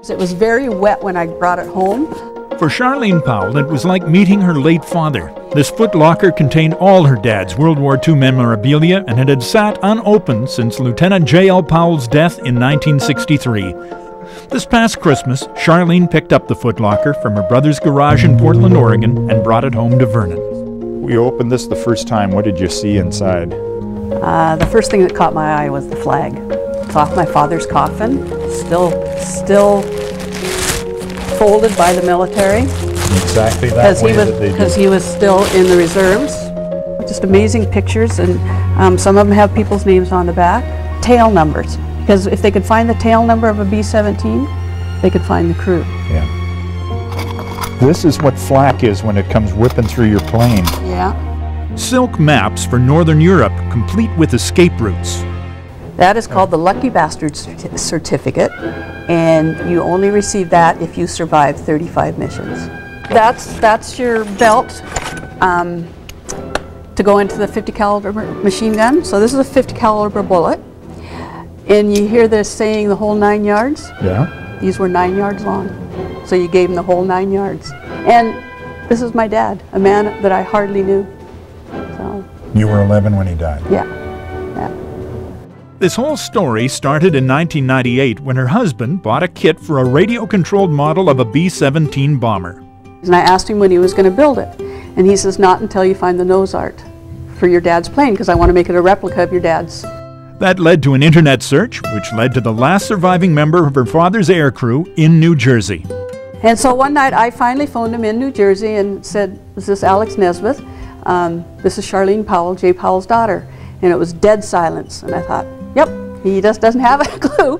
It was very wet when I brought it home. For Charlene Powell, it was like meeting her late father. This footlocker contained all her dad's World War II memorabilia, and it had sat unopened since Lieutenant J.L. Powell's death in 1963. This past Christmas, Charlene picked up the footlocker from her brother's garage in Portland, Oregon, and brought it home to Vernon. We opened this the first time. What did you see inside? The first thing that caught my eye was the flag. It's off my father's coffin, still folded by the military. Exactly that way that they do. Because he was still in the reserves. Just amazing pictures, and some of them have people's names on the back. Tail numbers, because if they could find the tail number of a B-17, they could find the crew. Yeah. This is what flak is when it comes whipping through your plane. Yeah. Silk maps for Northern Europe, complete with escape routes. That is called the Lucky Bastard Certificate, and you only receive that if you survive 35 missions. That's your belt to go into the 50 caliber machine gun. So this is a 50 caliber bullet, and you hear this saying the whole 9 yards. Yeah. These were 9 yards long, so you gave him the whole 9 yards. And this is my dad, a man that I hardly knew. So. You were 11 when he died. Yeah. This whole story started in 1998 when her husband bought a kit for a radio-controlled model of a B-17 bomber. And I asked him when he was going to build it, and he says, not until you find the nose art for your dad's plane, because I want to make it a replica of your dad's. That led to an internet search, which led to the last surviving member of her father's aircrew in New Jersey. And so one night I finally phoned him in New Jersey and said, is this Alex Nesmith? This is Charlene Powell, Jay Powell's daughter. And it was dead silence, and I thought, yep, he just doesn't have a clue.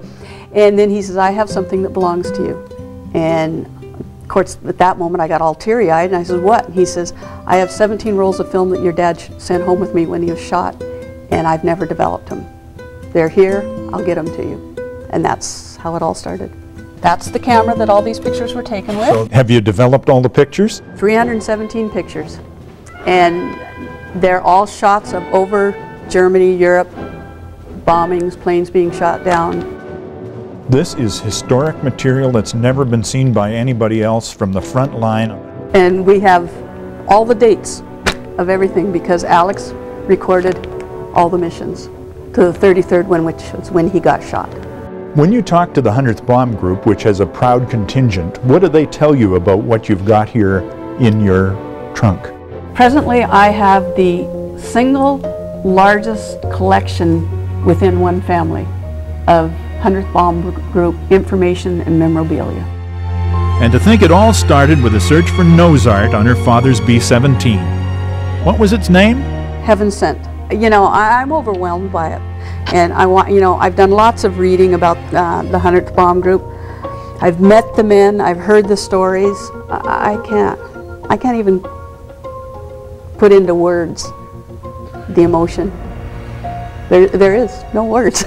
And then he says, I have something that belongs to you. And of course, at that moment, I got all teary-eyed, and I said, what? And he says, I have 17 rolls of film that your dad sent home with me when he was shot, and I've never developed them. They're here, I'll get them to you. And that's how it all started. That's the camera that all these pictures were taken with. So have you developed all the pictures? 317 pictures. And they're all shots of over Germany, Europe, bombings, planes being shot down. This is historic material that's never been seen by anybody else from the front line. And we have all the dates of everything because Alex recorded all the missions to the 33rd one, which was when he got shot. When you talk to the 100th Bomb Group, which has a proud contingent, what do they tell you about what you've got here in your trunk? Presently, I have the single largest collection within one family of 100th Bomb Group information and memorabilia. And to think it all started with a search for nose art on her father's B-17. What was its name? Heaven Sent. You know, I'm overwhelmed by it. And I want, you know, I've done lots of reading about the 100th Bomb Group. I've met the men, I've heard the stories. I can't even put into words the emotion. There is no words.